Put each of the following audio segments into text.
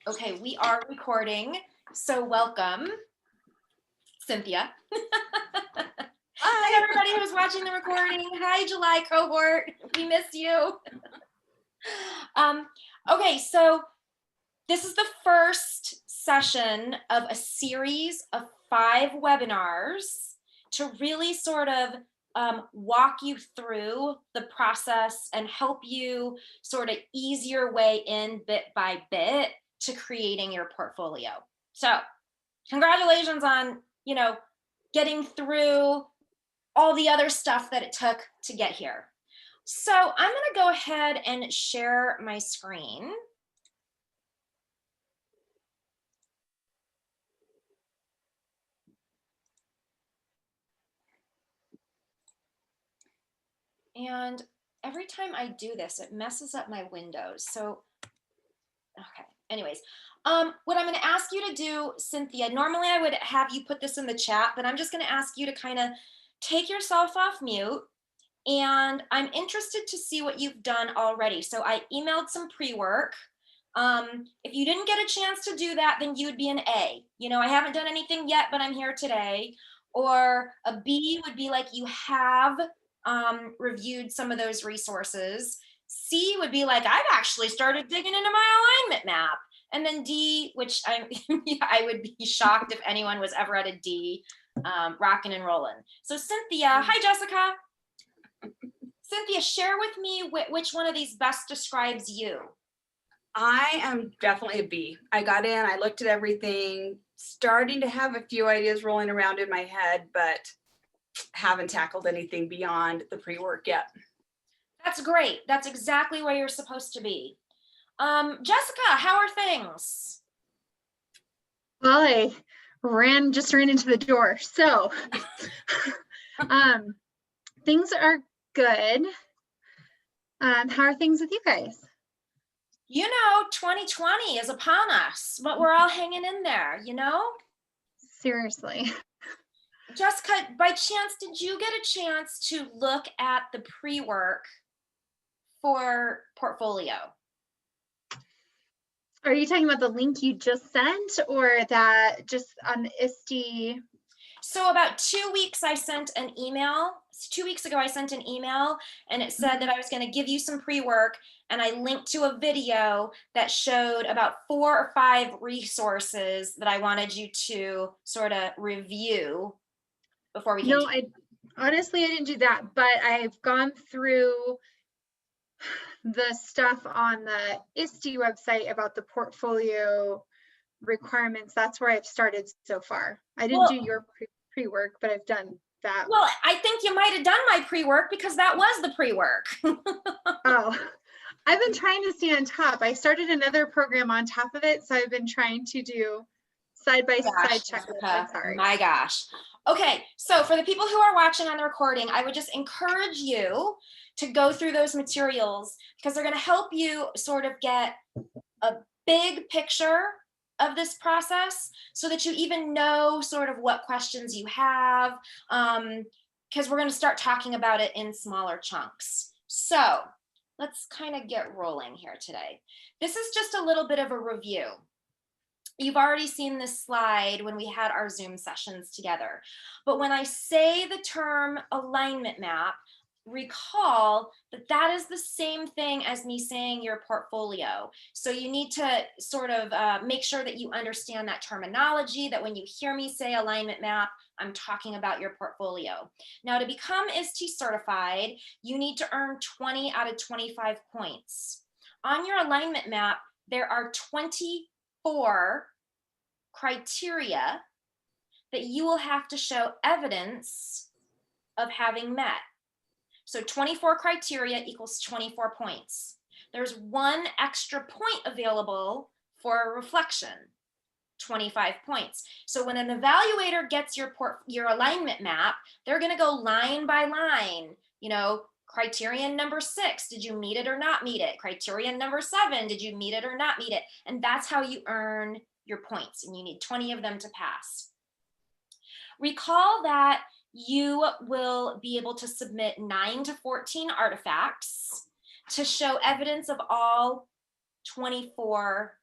Okay, we are recording, so welcome, Cynthia. Hi, everybody who's watching the recording. Hi, July cohort. We miss you. Okay, so this is the first session of a series of 5 webinars to really sort of walk you through the process and help you sort of ease your way in bit by bit to creating your portfolio. So congratulations on, getting through all the other stuff that it took to get here. So I'm going to go ahead and share my screen. And every time I do this, it messes up my windows. So, okay, anyways, what I'm gonna ask you to do, Cynthia, normally I would have you put this in the chat, but I'm just gonna ask you to kind of take yourself off mute. And I'm interested to see what you've done already. So I emailed some pre-work. If you didn't get a chance to do that, then you would be an A. I haven't done anything yet, but I'm here today. Or a B would be like you have reviewed some of those resources. C would be like, I've actually started digging into my alignment map. And then D, which I would be shocked if anyone was ever at a D, rocking and rolling. So Cynthia, hi Jessica. Cynthia, share with me which one of these best describes you. I am definitely a B. I got in, I looked at everything, starting to have a few ideas rolling around in my head, but haven't tackled anything beyond the pre-work yet. That's great. That's exactly where you're supposed to be. Jessica, how are things? Well, I just ran into the door. So things are good. How are things with you guys? 2020 is upon us, but we're all hanging in there, Seriously. Jessica, by chance, did you get a chance to look at the pre-work for portfolio? Are you talking about the link you just sent or that just on the ISTE? So about 2 weeks I sent an email. 2 weeks ago I sent an email and it said that I was going to give you some pre-work, and I linked to a video that showed about 4 or 5 resources that I wanted you to sort of review before we No, honestly, I didn't do that, but I've gone through the stuff on the ISTE website about the portfolio requirements. That's where I've started so far. I didn't do your pre-work, but I've done that. Well, I think you might have done my pre-work because that was the pre-work. Oh, I've been trying to stay on top. I started another program on top of it, so I've been trying to do side-by-side checklists. Sorry. My gosh. Okay, so for the people who are watching on the recording, I would just encourage you to go through those materials because they're going to help you sort of get a big picture of this process so that you even know sort of what questions you have, because we're going to start talking about it in smaller chunks. So let's kind of get rolling here today. This is just a little bit of a review. You've already seen this slide when we had our Zoom sessions together. But when I say the term alignment map, recall that that is the same thing as me saying your portfolio. So you need to sort of make sure that you understand that terminology, that when you hear me say alignment map, I'm talking about your portfolio. Now, to become ISTE certified, you need to earn 20 out of 25 points. On your alignment map, there are 24 criteria that you will have to show evidence of having met. So 24 criteria equals 24 points. There's 1 extra point available for a reflection, 25 points. So when an evaluator gets your alignment map, they're going to go line by line. Criterion number 6, did you meet it or not meet it? Criterion number 7, did you meet it or not meet it? And that's how you earn your points, and you need 20 of them to pass. Recall that you will be able to submit 9 to 14 artifacts to show evidence of all 24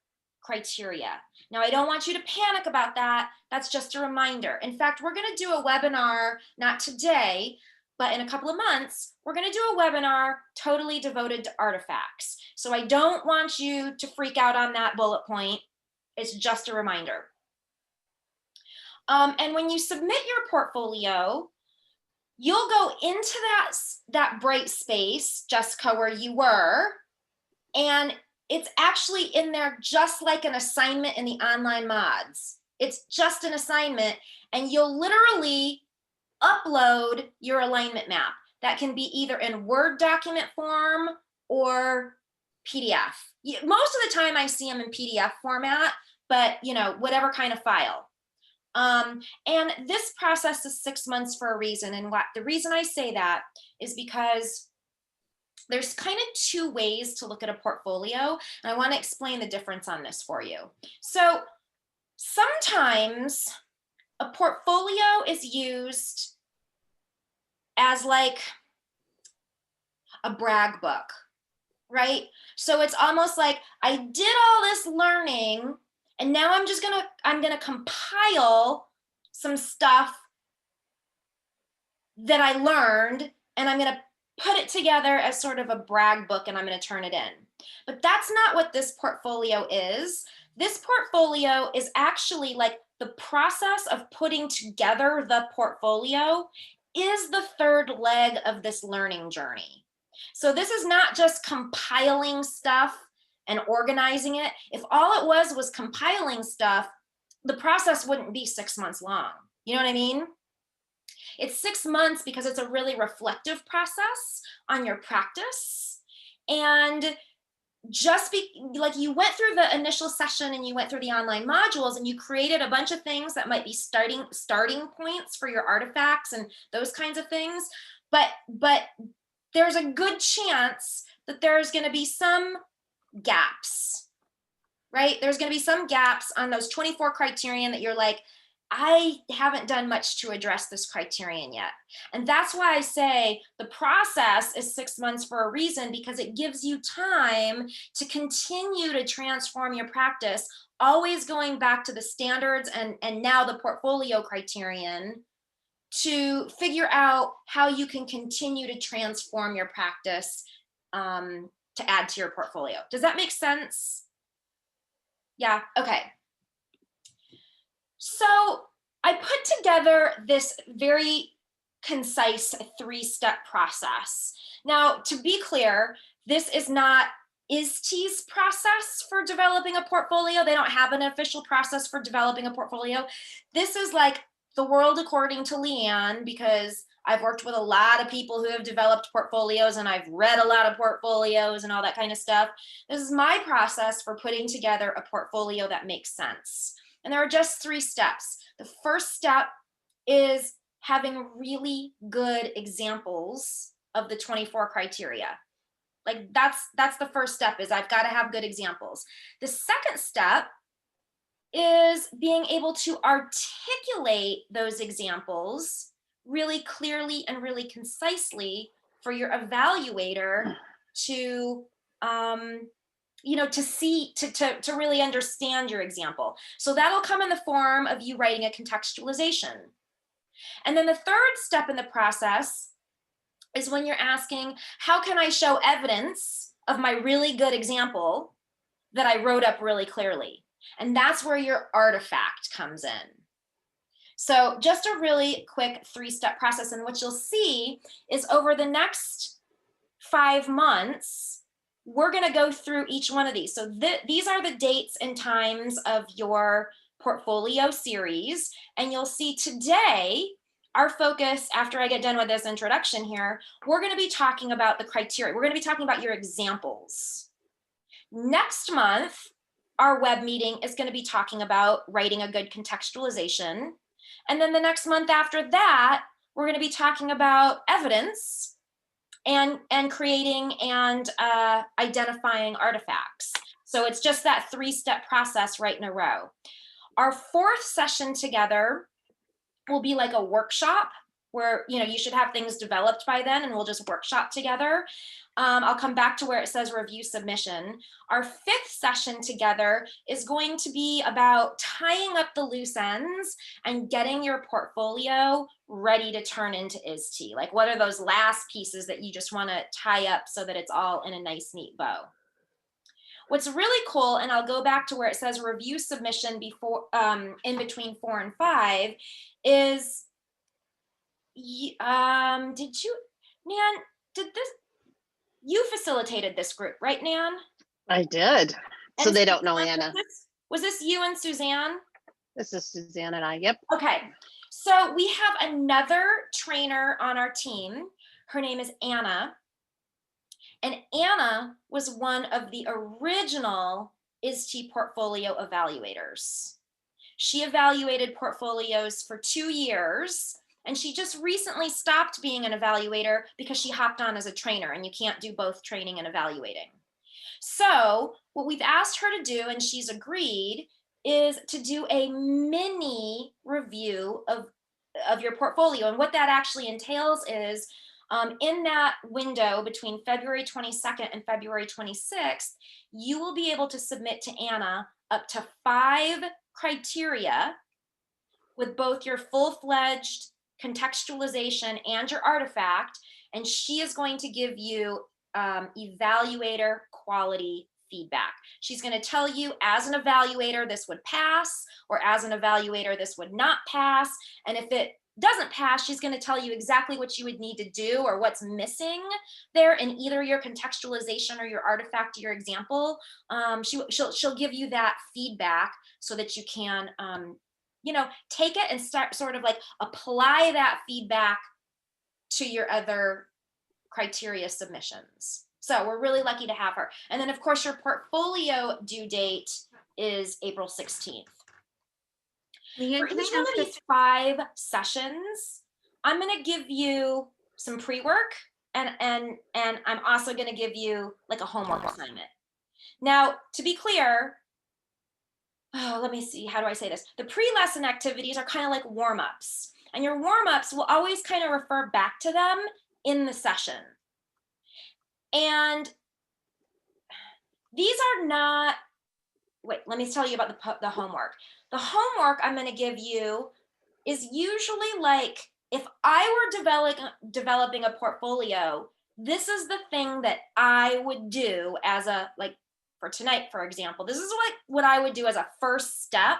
criteria. Now, I don't want you to panic about that. That's just a reminder. In fact, we're going to do a webinar, not today, but in a couple of months, we're going to do a webinar totally devoted to artifacts. So I don't want you to freak out on that bullet point. It's just a reminder. And when you submit your portfolio, you'll go into that bright space, Jessica, where you were, and it's actually in there just like an assignment in the online mods. It's just an assignment, and you'll literally upload your alignment map. That can be either in Word document form or PDF. Most of the time I see them in PDF format, but whatever kind of file. And this process is 6 months for a reason. And the reason I say that is because there's kind of two ways to look at a portfolio. And I want to explain the difference on this for you. So sometimes a portfolio is used as like a brag book, right? So it's almost like I did all this learning, and now I'm gonna compile some stuff that I learned, and I'm gonna put it together as sort of a brag book, and I'm gonna turn it in. But that's not what this portfolio is. This portfolio is actually like the process of putting together the portfolio is the third leg of this learning journey. So this is not just compiling stuff and organizing it. If all it was compiling stuff, the process wouldn't be 6 months long. You know what I mean? It's 6 months because it's a really reflective process on your practice. And like you went through the initial session and you went through the online modules and you created a bunch of things that might be starting points for your artifacts and those kinds of things. But there's a good chance that there's going to be some gaps, right? There's going to be some gaps on those 24 criterion that you're like, I haven't done much to address this criterion yet. And that's why I say the process is 6 months for a reason, because it gives you time to continue to transform your practice, always going back to the standards and now the portfolio criterion to figure out how you can continue to transform your practice to add to your portfolio. Does that make sense? Yeah, okay. So I put together this very concise 3-step process. Now, to be clear, this is not ISTE's process for developing a portfolio. They don't have an official process for developing a portfolio. This is like the world according to Leanne, because I've worked with a lot of people who have developed portfolios and I've read a lot of portfolios and all that kind of stuff. This is my process for putting together a portfolio that makes sense. And there are just 3 steps. The first step is having really good examples of the 24 criteria. Like that's the first step, is I've got to have good examples. The second step is being able to articulate those examples really clearly and really concisely for your evaluator to to really understand your example. So that'll come in the form of you writing a contextualization. And then the third step in the process is when you're asking, how can I show evidence of my really good example that I wrote up really clearly? And that's where your artifact comes in. So just a really quick 3-step process. And what you'll see is over the next 5 months, we're going to go through each one of these. So these are the dates and times of your portfolio series. And you'll see today, our focus, after I get done with this introduction here, we're going to be talking about the criteria. We're going to be talking about your examples. Next month, our web meeting is going to be talking about writing a good contextualization. And then the next month after that, we're going to be talking about evidence and creating and identifying artifacts. So it's just that 3-step process right in a row. Our 4th session together will be like a workshop where, you know, you should have things developed by then and we'll just workshop together. I'll come back to where it says review submission. Our 5th session together is going to be about tying up the loose ends and getting your portfolio ready to turn into ISTE. Like, what are those last pieces that you just want to tie up so that it's all in a nice, neat bow? What's really cool, and I'll go back to where it says review submission before, in between 4 and 5, is, Nan, you facilitated this group, right, Nan? I did. So And they don't know Suzanne, Anna. Was this you and Suzanne? This is Suzanne and I. Yep. Okay, so we have another trainer on our team. Her name is Anna. And Anna was one of the original ISTE portfolio evaluators. She evaluated portfolios for 2 years, and she just recently stopped being an evaluator because she hopped on as a trainer, and you can't do both training and evaluating. So what we've asked her to do, and she's agreed, is to do a mini review of your portfolio. And what that actually entails is, in that window between February 22nd and February 26th, you will be able to submit to Anna up to 5 criteria with both your full-fledged contextualization and your artifact, and she is going to give you evaluator quality feedback. She's going to tell you, as an evaluator, this would pass, or as an evaluator, this would not pass. And if it doesn't pass, she's going to tell you exactly what you would need to do or what's missing there in either your contextualization or your artifact, your example. She'll give you that feedback so that you can, you know, take it and start sort of like apply that feedback to your other criteria submissions. So we're really lucky to have her. And then of course your portfolio due date is April 16th. Leanne, For can I each one ask of a these 5 sessions, I'm going to give you some pre-work, and I'm also going to give you like a homework assignment. Now, to be clear, let me see, how do I say this? The pre-lesson activities are kind of like warm-ups, and your warm-ups will always kind of refer back to them in the session. And these are not, wait, let me tell you about the homework. The homework I'm going to give you is usually like, if I were developing a portfolio, this is the thing that I would do as a, like for tonight, for example, this is what I would do as a first step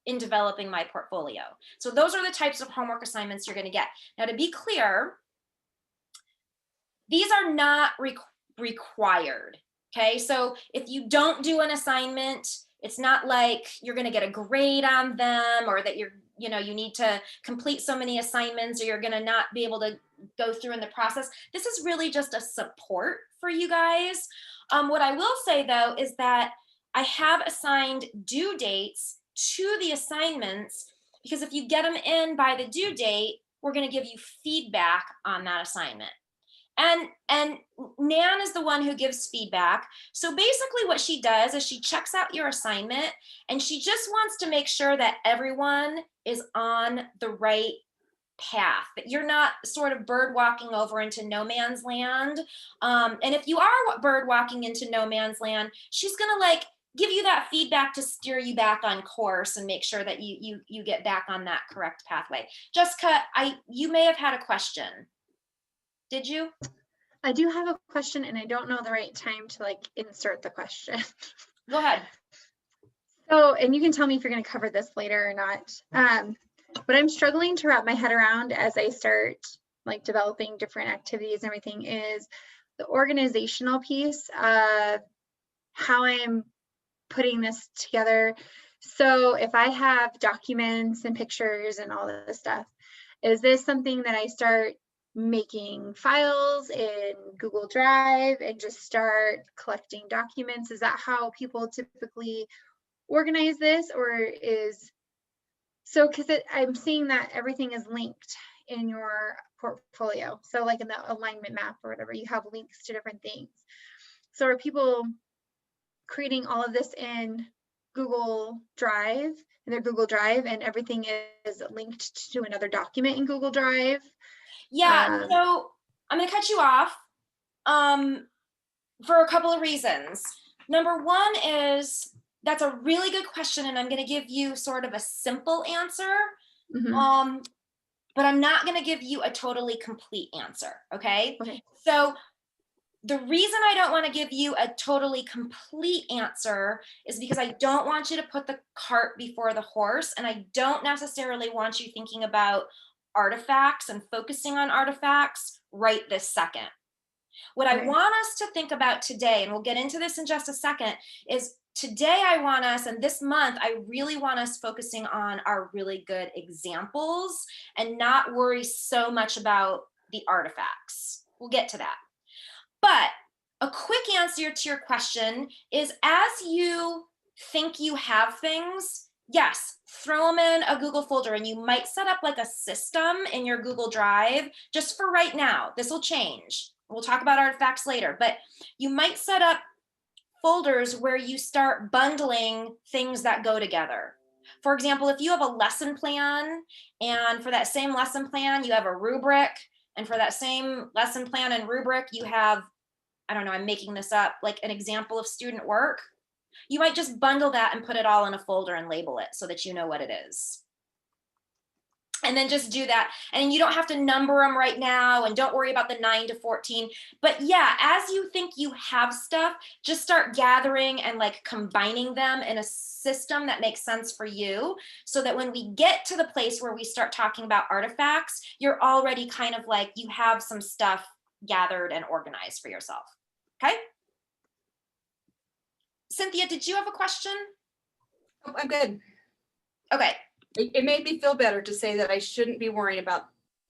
in developing my portfolio. So those are the types of homework assignments you're going to get. Now, to be clear, these are not required. Okay, so if you don't do an assignment, it's not like you're going to get a grade on them, or that you need to complete so many assignments, or you're going to not be able to go through in the process. This is really just a support for you guys. What I will say though is that I have assigned due dates to the assignments, because if you get them in by the due date, we're going to give you feedback on that assignment. And Nan is the one who gives feedback. So basically what she does is she checks out your assignment, and she just wants to make sure that everyone is on the right path, that you're not sort of bird walking over into no man's land. And if you are bird walking into no man's land, she's gonna like give you that feedback to steer you back on course and make sure that you get back on that correct pathway. Jessica, you may have had a question. Did you? I do have a question, and I don't know the right time to like insert the question. Go ahead. So, and you can tell me if you're going to cover this later or not. What I'm struggling to wrap my head around as I start like developing different activities and everything is the organizational piece of how I'm putting this together. So if I have documents and pictures and all this stuff, is this something that I start making files in Google Drive and just start collecting documents? Is that how people typically organize this? Or is, so because I'm seeing that everything is linked in your portfolio. So like in the alignment map or whatever, you have links to different things. So are people creating all of this in Google Drive, in their Google Drive, and everything is linked to another document in Google Drive. Yeah, so I'm gonna cut you off for a couple of reasons. Number one is that's a really good question, and I'm gonna give you sort of a simple answer. Mhm. But I'm not gonna give you a totally complete answer, okay? Okay. So the reason I don't want to give you a totally complete answer is because I don't want you to put the cart before the horse, and I don't necessarily want you thinking about artifacts and focusing on artifacts right this second. What I Okay. want us to think about today, and we'll get into this in just a second, is today I want us, and this month, I really want us focusing on our really good examples and not worry so much about the artifacts. We'll get to that. But a quick answer to your question is, as you think you have things, yes, throw them in a Google folder, and you might set up like a system in your Google Drive just for right now. This will change. We'll talk about artifacts later, but you might set up folders where you start bundling things that go together. For example, if you have a lesson plan, and for that same lesson plan, you have a rubric, and for that same lesson plan and rubric, you have, I don't know, I'm making this up, like an example of student work, you might just bundle that and put it all in a folder and label it so that you know what it is. And then just do that. And you don't have to number them right now, and don't worry about the 9 to 14. But yeah, as you think you have stuff, just start gathering and like combining them in a system that makes sense for you, so that when we get to the place where we start talking about artifacts, you're already kind of like, you have some stuff gathered and organized for yourself. Okay? Cynthia, did you have a question? Oh, I'm good. Okay. It made me feel better to say that I shouldn't be worrying about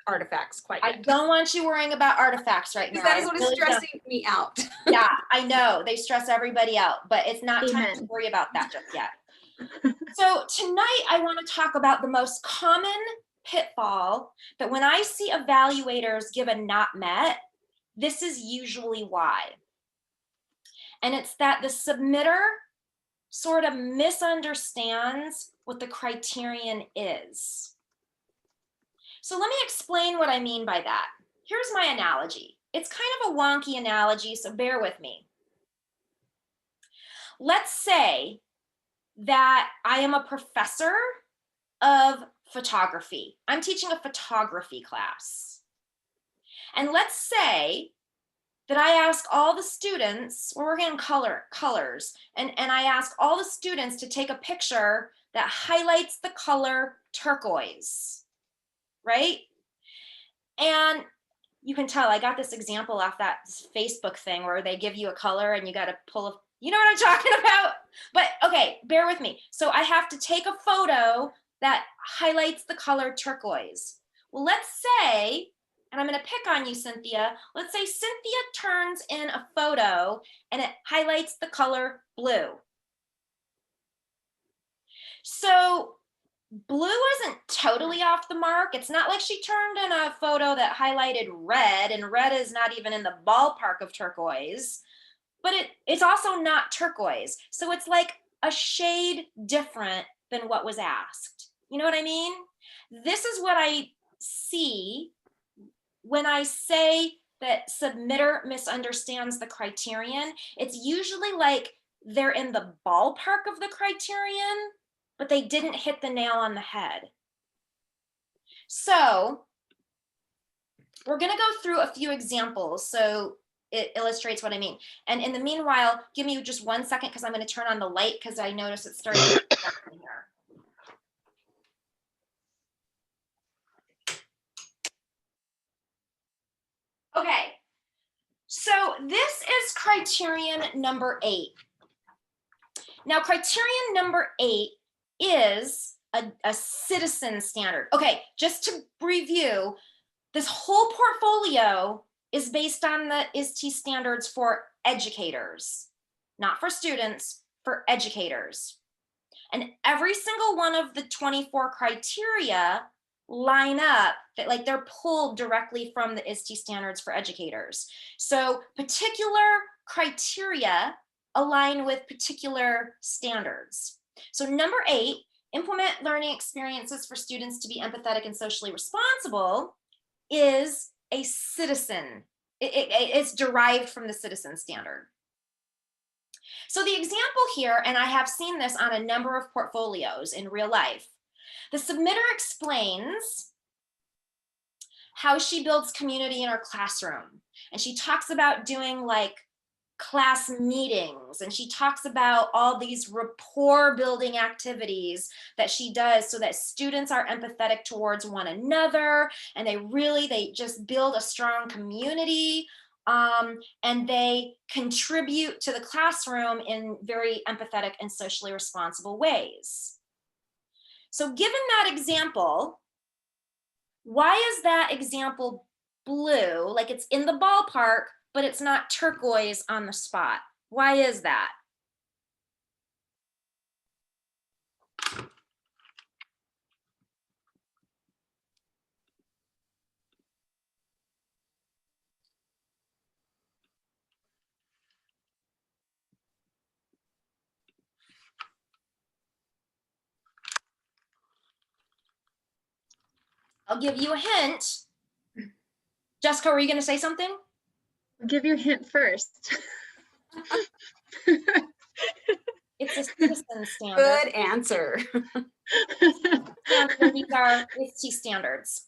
artifacts quite I yet. don't want you worrying about artifacts right now. Because that is what is really don't. stressing me out. Yeah, I know they stress everybody out, but it's not time to Amen. worry about that just yet. So tonight I want to talk about the most common pitfall that when I see evaluators give a not met, this is usually why. And it's that the submitter sort of misunderstands what the criterion is. So let me explain what I mean by that. Here's my analogy. It's kind of a wonky analogy, so bear with me. Let's say that I am a professor of photography. I'm teaching a photography class. And let's say that I ask all the students, we're working on colors, and I ask all the students to take a picture that highlights the color turquoise, right? And you can tell I got this example off that Facebook thing where they give you a color and you got to pull a, you know what I'm talking about? But okay, bear with me. So I have to take a photo that highlights the color turquoise. Well, let's say, and I'm going to pick on you, Cynthia. Let's say Cynthia turns in a photo and it highlights the color blue. So blue isn't totally off the mark. It's not like she turned in a photo that highlighted red, and red is not even in the ballpark of turquoise, but it's also not turquoise. So it's like a shade different than what was asked. You know what I mean? This is what I see when I say that submitter misunderstands the criterion. It's usually like they're in the ballpark of the criterion, but they didn't hit the nail on the head. So we're going to go through a few examples so it illustrates what I mean. And in the meanwhile, give me just 1 second because I'm going to turn on the light because I notice it's starting to get dark in here. Okay, so this is criterion number 8. Now, criterion number 8 is a citizen standard. Okay, just to review, this whole portfolio is based on the ISTE standards for educators, not for students, for educators. And every single one of the 24 criteria line up that like they're pulled directly from the ISTE standards for educators. So particular criteria align with particular standards. So number 8, implement learning experiences for students to be empathetic and socially responsible is a citizen. It's derived from the citizen standard. So the example here, and I have seen this on a number of portfolios in real life, the submitter explains how she builds community in her classroom. And she talks about doing like class meetings, and she talks about all these rapport building activities that she does so that students are empathetic towards one another, and they just build a strong community, and they contribute to the classroom in very empathetic and socially responsible ways. So given that example, why is that example blue? Like it's in the ballpark, but it's not turquoise on the spot. Why is that? I'll give you a hint. Jessica, were you going to say something? I'll give you a hint first. It's a citizen standard. Good answer. And these are ISTE standards.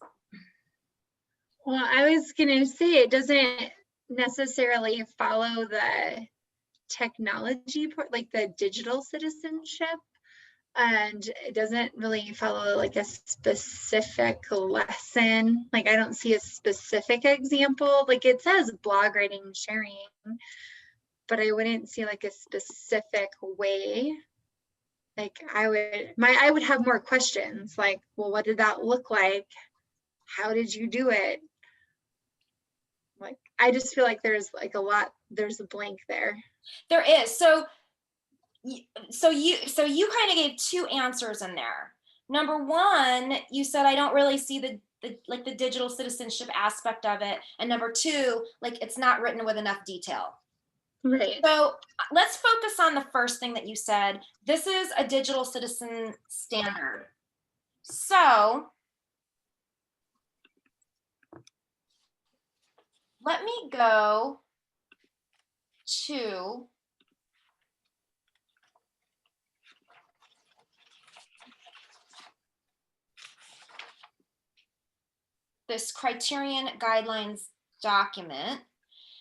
Well, I was gonna say it doesn't necessarily follow the technology part, like the digital citizenship, and it doesn't really follow like a specific lesson. Like I don't see a specific example. Like it says blog writing and sharing, but I wouldn't see like a specific way. Like I would have more questions like, well, what did that look like? How did you do it? Like, I just feel like there's like there's a blank there. There is. So you kind of gave 2 answers in there. Number 1, you said I don't really see the digital citizenship aspect of it, and number 2, like it's not written with enough detail. Right. So let's focus on the first thing that you said. This is a digital citizen standard. So let me go to this criterion guidelines document.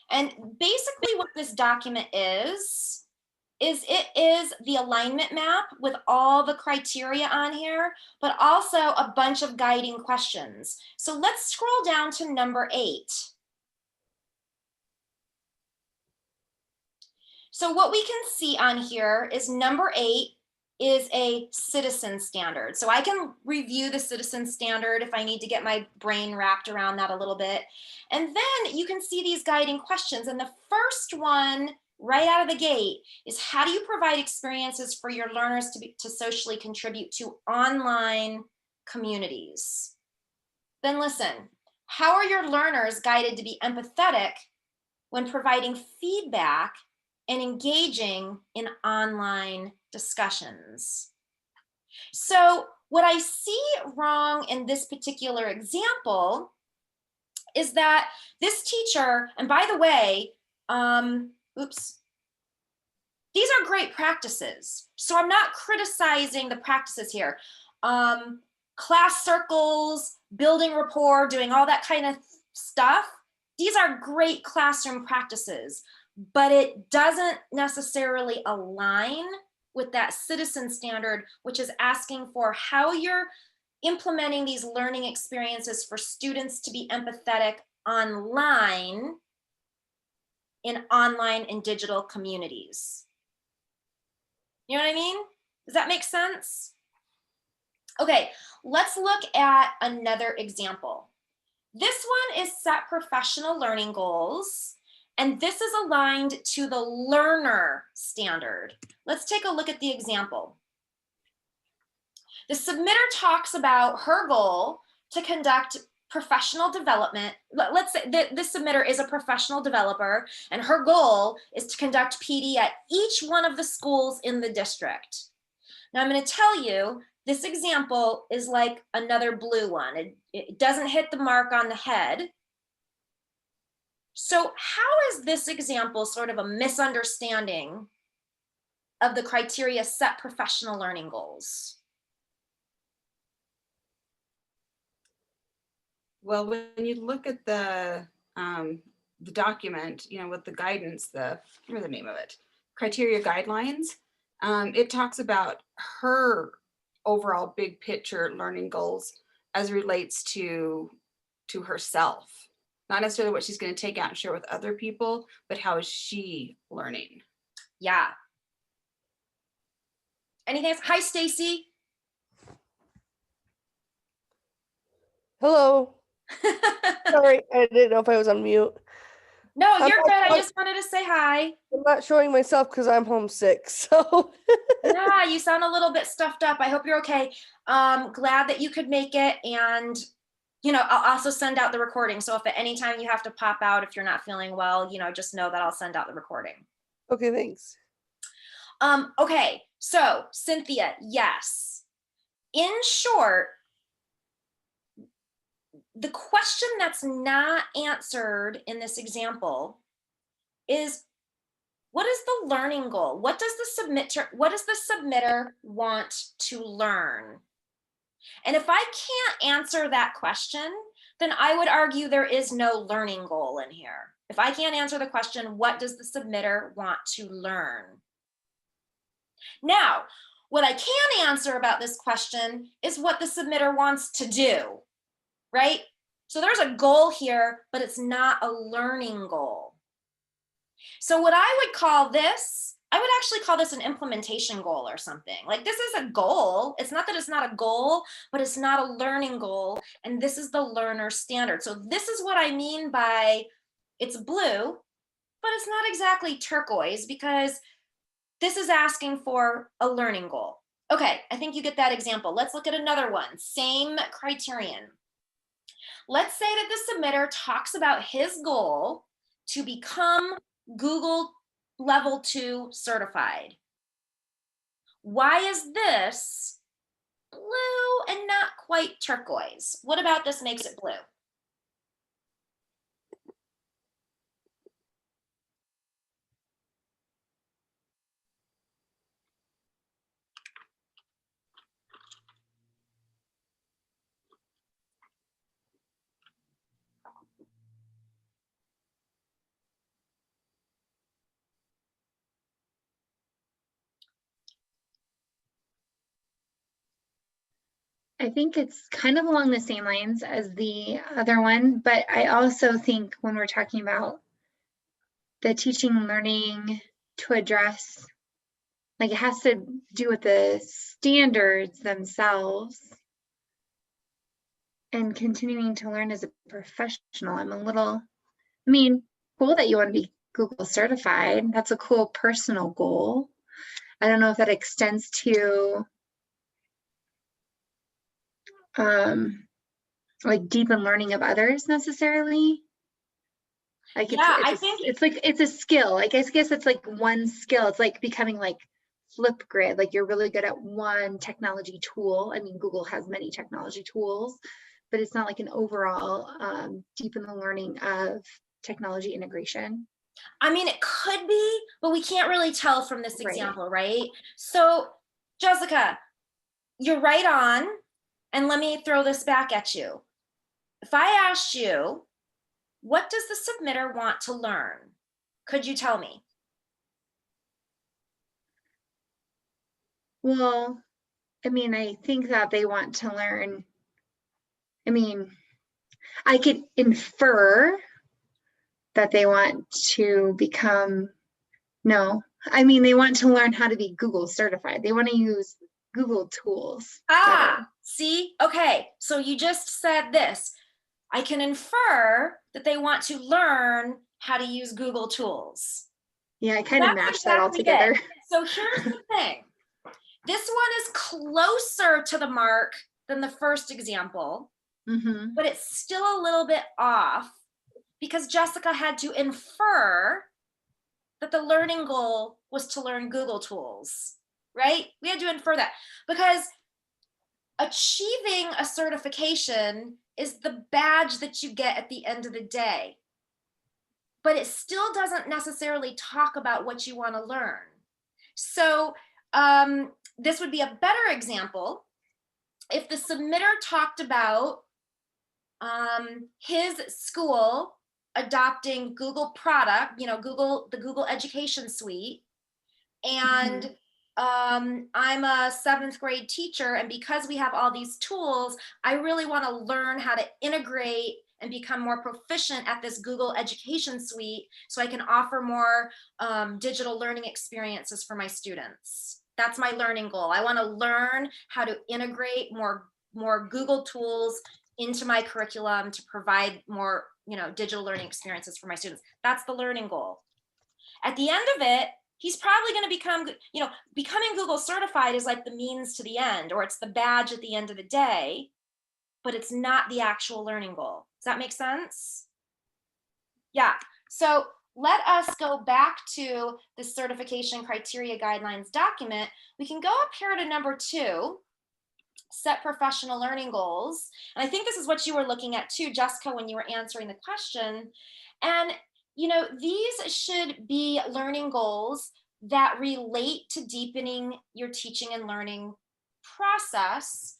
And basically what this document is it is the alignment map with all the criteria on here, but also a bunch of guiding questions. So let's scroll down to number 8. So what we can see on here is number 8 is a citizen standard. So I can review the citizen standard if I need to get my brain wrapped around that a little bit. And then you can see these guiding questions. And the first one right out of the gate is, how do you provide experiences for your learners to socially contribute to online communities? Then listen, how are your learners guided to be empathetic when providing feedback and engaging in online discussions? So what I see wrong in this particular example is that this teacher, and by the way, these are great practices. So I'm not criticizing the practices here. Class circles, building rapport, doing all that kind of stuff. These are great classroom practices, but it doesn't necessarily align with that citizen standard, which is asking for how you're implementing these learning experiences for students to be empathetic online, in online and digital communities. You know what I mean? Does that make sense? Okay, let's look at another example. This one is set professional learning goals, and this is aligned to the learner standard. Let's take a look at the example. The submitter talks about her goal to conduct professional development. Let's say this submitter is a professional developer, and her goal is to conduct PD at each one of the schools in the district. Now I'm going to tell you, this example is like another blue one. It doesn't hit the mark on the head. So how is this example sort of a misunderstanding of the criteria set professional learning goals? Well, when you look at the document, with the guidance, what the name of it? Criteria guidelines. It talks about her overall big picture learning goals as relates to herself. Not necessarily what she's going to take out and share with other people, but how is she learning? Yeah. Anything else? Hi, Stacy. Hello. Sorry, I didn't know if I was on mute. No, I'm you're not good. I showing- just wanted to say hi. I'm not showing myself because I'm homesick. So Yeah, you sound a little bit stuffed up. I hope you're okay. Glad that you could make it. And, I'll also send out the recording. So if at any time you have to pop out, if you're not feeling well, just know that I'll send out the recording. okay, thanks. Okay, so Cynthia, yes. In short, the question that's not answered in this example is, what is the learning goal? What does the submitter want to learn? And if I can't answer that question, then I would argue there is no learning goal in here. If I can't answer the question, what does the submitter want to learn? Now, what I can answer about this question is what the submitter wants to do, right? So there's a goal here, but it's not a learning goal. So what I would call this, I would actually call this an implementation goal or something. Like, this is a goal. It's not that it's not a goal, but it's not a learning goal. And this is the learner standard. So this is what I mean by it's blue, but it's not exactly turquoise, because this is asking for a learning goal. Okay, I think you get that example. Let's look at another one. Same criterion. Let's say that the submitter talks about his goal to become Google Level 2 certified. Why is this blue and not quite turquoise? What about this makes it blue? I think it's kind of along the same lines as the other one, but I also think when we're talking about the teaching and learning to address, like, it has to do with the standards themselves and continuing to learn as a professional. Cool that you want to be Google certified. That's a cool personal goal. I don't know if that extends to like deepen learning of others necessarily. Like, it's a skill. Like, I guess it's like one skill. It's like becoming like Flipgrid. Like, you're really good at one technology tool. I mean, Google has many technology tools, but it's not like an overall deepen the learning of technology integration. I mean, it could be, but we can't really tell from this example, right? So, Jessica, you're right on. And let me throw this back at you. If I asked you, what does the submitter want to learn? Could you tell me? Well, I mean, I think that they want to learn. I mean, I could infer that they want to become, no, I mean, they want to learn how to be Google certified. They want to use Google tools. See, okay, so you just said this. I can infer that they want to learn how to use Google tools. Yeah, I kind of mashed that all together. So here's the thing. This one is closer to the mark than the first example, but it's still a little bit off because Jessica had to infer that the learning goal was to learn Google tools, right? We had to infer that. because achieving a certification is the badge that you get at the end of the day, but it still doesn't necessarily talk about what you want to learn. So this would be a better example if the submitter talked about his school adopting Google product, the Google Education Suite, and I'm a 7th grade teacher, and because we have all these tools, I really want to learn how to integrate and become more proficient at this Google Education Suite so I can offer more digital learning experiences for my students. That's my learning goal. I want to learn how to integrate more Google tools into my curriculum to provide more, digital learning experiences for my students. That's the learning goal. At the end of it, he's probably going to become, becoming Google certified is like the means to the end, or it's the badge at the end of the day, but it's not the actual learning goal. Does that make sense? Yeah. So let us go back to the certification criteria guidelines document. We can go up here to number 2, set professional learning goals. And I think this is what you were looking at too, Jessica, when you were answering the question. And these should be learning goals that relate to deepening your teaching and learning process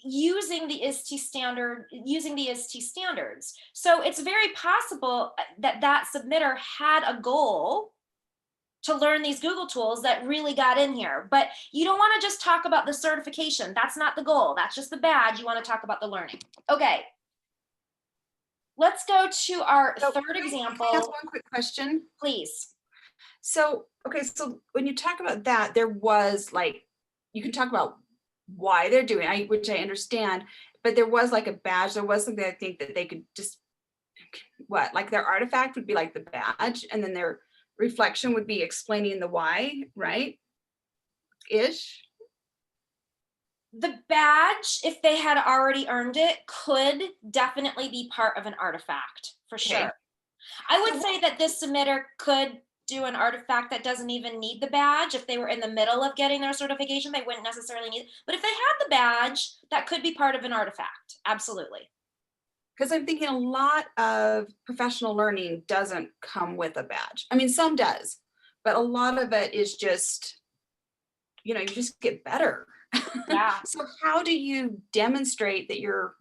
using the ISTE standards. So it's very possible that submitter had a goal to learn these Google tools that really got in here, but you don't want to just talk about the certification. That's not the goal. That's just the badge. You want to talk about the learning. Okay. Let's go to our third example. Can I ask one quick question? Please. So, okay, so when you talk about that, there was you can talk about why they're doing it, which I understand, but there was like a badge. There was something I think that they could just, their artifact would be like the badge, and then their reflection would be explaining the why, right? Ish. The badge, if they had already earned it, could definitely be part of an artifact for sure. I would say that this submitter could do an artifact that doesn't even need the badge. If they were in the middle of getting their certification, they wouldn't necessarily need it. But if they had the badge, that could be part of an artifact. Absolutely. Because I'm thinking a lot of professional learning doesn't come with a badge. I mean, some does, but a lot of it is just, you just get better. Yeah. So how do you demonstrate that you're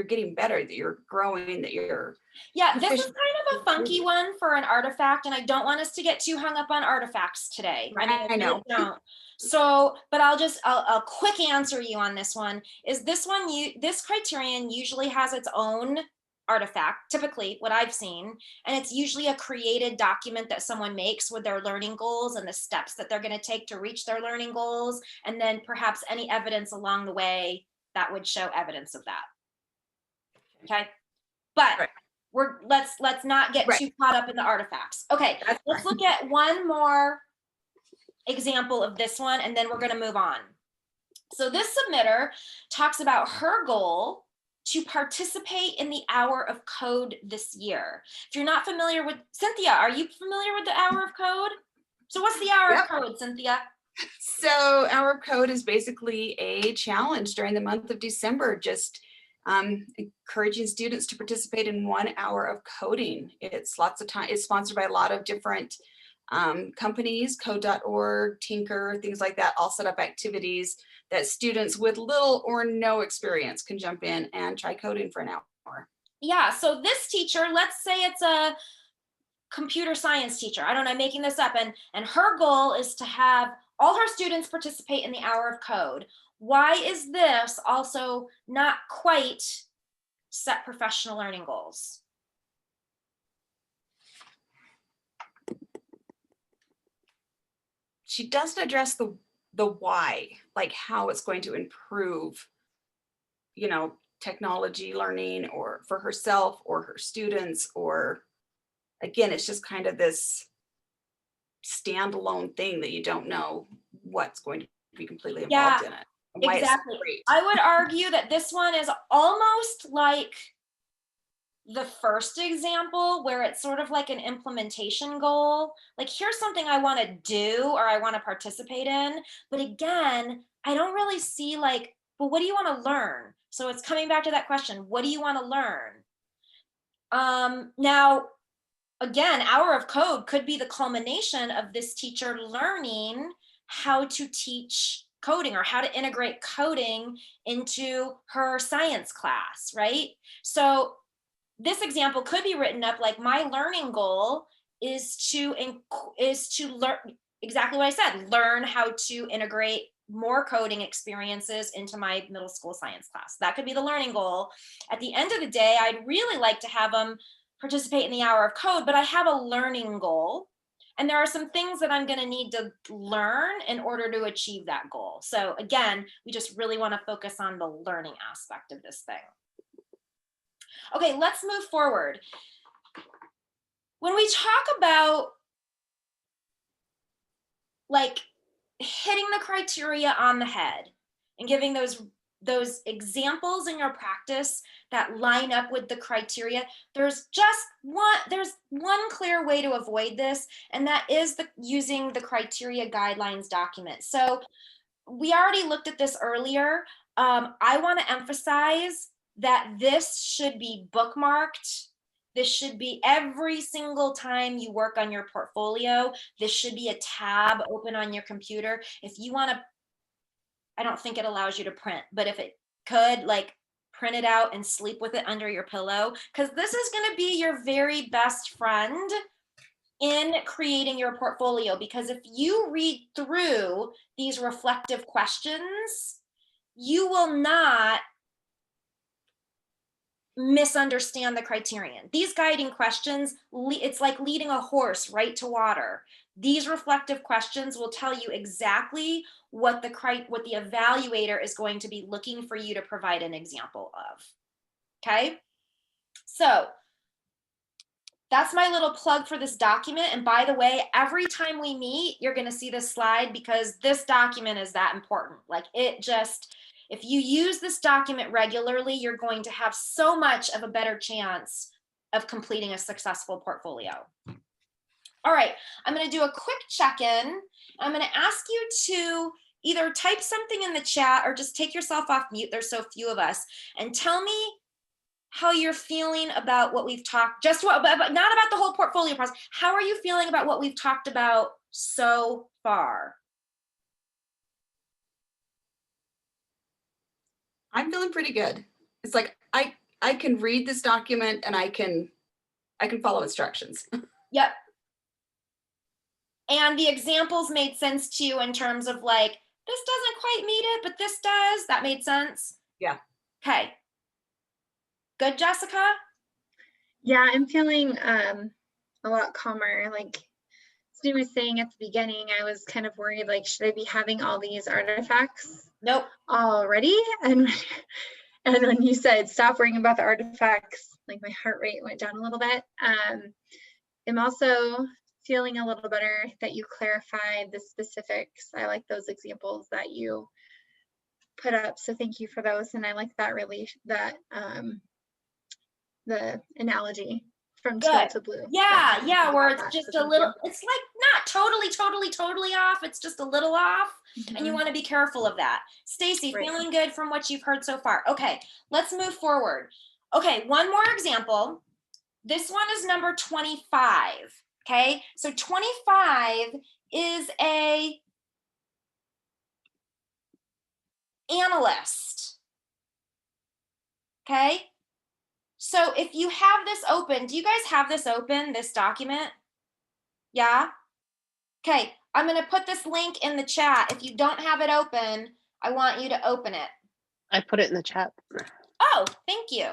getting better, that you're growing, that you're this is kind of a funky one for an artifact, and I don't want us to get too hung up on artifacts today. I know. Don't. So, but I'll quick answer you on this one. Is this one, this criterion usually has its own artifact, typically what I've seen, and it's usually a created document that someone makes with their learning goals and the steps that they're going to take to reach their learning goals, and then perhaps any evidence along the way that would show evidence of that. Okay, but let's not get too caught up in the artifacts. Okay, let's look at one more example of this one, and then we're going to move on. So this submitter talks about her goal to participate in the Hour of Code this year. If you're not familiar with, Cynthia, are you familiar with the Hour of Code? So what's the Hour of Code, Cynthia? So Hour of Code is basically a challenge during the month of December, just encouraging students to participate in 1 hour of coding. It's lots of time. It's sponsored by a lot of different companies, code.org, Tinker, things like that, all set up activities that students with little or no experience can jump in and try coding for an hour. Yeah, so this teacher, let's say it's a computer science teacher. I don't know, I'm making this up. And her goal is to have all her students participate in the Hour of Code. Why is this also not quite set professional learning goals? She doesn't address the why, like how it's going to improve, technology learning, or for herself or her students, or again, it's just kind of this standalone thing that you don't know what's going to be completely involved in it. Exactly. I would argue that this one is almost like the first example where it's sort of like an implementation goal, like here's something I want to do or I want to participate in. But again, I don't really see like, well, what do you want to learn? So it's coming back to that question, what do you want to learn? Now, again, Hour of Code could be the culmination of this teacher learning how to teach coding or how to integrate coding into her science class, right? So this example could be written up like my learning goal is to learn exactly what I said, learn how to integrate more coding experiences into my middle school science class. That could be the learning goal. At the end of the day, I'd really like to have them participate in the Hour of Code, but I have a learning goal. And there are some things that I'm going to need to learn in order to achieve that goal. So again, we just really want to focus on the learning aspect of this thing. Okay, let's move forward. When we talk about like hitting the criteria on the head and giving those examples in your practice that line up with the criteria, there's one clear way to avoid this, and that is using the criteria guidelines document. So we already looked at this earlier. I want to emphasize that this should be bookmarked. This should be every single time you work on your portfolio. This should be a tab open on your computer. If you want to, I don't think it allows you to print, but if it could, like, print it out and sleep with it under your pillow, because this is going to be your very best friend in creating your portfolio. Because if you read through these reflective questions, you will not misunderstand the criterion. These guiding questions, it's like leading a horse right to water. These reflective questions will tell you exactly what the evaluator is going to be looking for you to provide an example of. Okay, so that's my little plug for this document. And by the way, every time we meet, you're going to see this slide, because this document is that important. Like, it just, if you use this document regularly, you're going to have so much of a better chance of completing a successful portfolio. All right, I'm going to do a quick check-in. I'm going to ask you to either type something in the chat or just take yourself off mute. There's so few of us, and tell me how you're feeling about what we've talked, but not about the whole portfolio process. How are you feeling about what we've talked about so far? I'm feeling pretty good. It's like I can read this document and I can follow instructions. Yep. And the examples made sense to you in terms of like, this doesn't quite meet it, but this does. That made sense? Yeah. Okay. Good, Jessica? Yeah, I'm feeling a lot calmer. Like Sue was saying at the beginning, I was kind of worried, like, should I be having all these artifacts Nope. already? And when you said stop worrying about the artifacts, like my heart rate went down a little bit. I'm also feeling a little better that you clarified the specifics. I like those examples that you put up, so thank you for those. And I like that the analogy from teal to blue. Yeah, where it's just a little, it's like not totally off. It's just a little off. And you want to be careful of that. Stacy, Right. feeling good from what you've heard so far. Okay, let's move forward. Okay, one more example. This one is number 25. Okay, so 25 is a analyst. Okay, so if you have this open, do you guys have this open, this document? Yeah? Okay, I'm going to put this link in the chat. If you don't have it open, I want you to open it. I put it in the chat. Oh, thank you.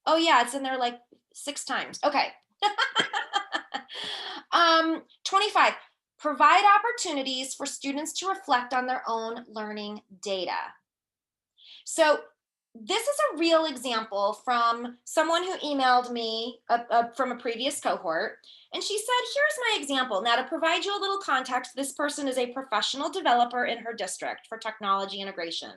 Oh yeah, it's in there like 6 times. Okay. 25, provide opportunities for students to reflect on their own learning data. So this is a real example from someone who emailed me from a previous cohort. And she said, here's my example. Now, to provide you a little context, this person is a professional developer in her district for technology integration.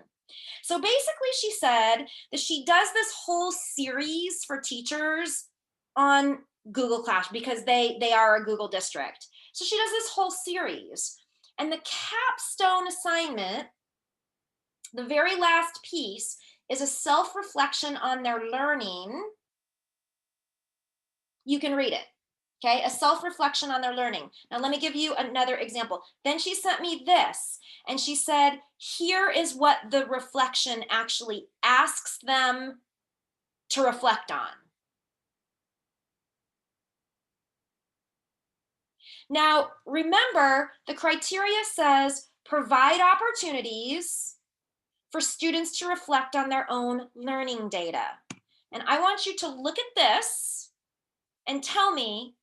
So basically, she said that she does this whole series for teachers on Google Classroom because they are a Google district. So she does this whole series. And the capstone assignment, the very last piece, is a self-reflection on their learning. You can read it, okay? A self-reflection on their learning. Now, let me give you another example. Then she sent me this, and she said, here is what the reflection actually asks them to reflect on. Now, remember, the criteria says provide opportunities for students to reflect on their own learning data. And I want you to look at this and tell me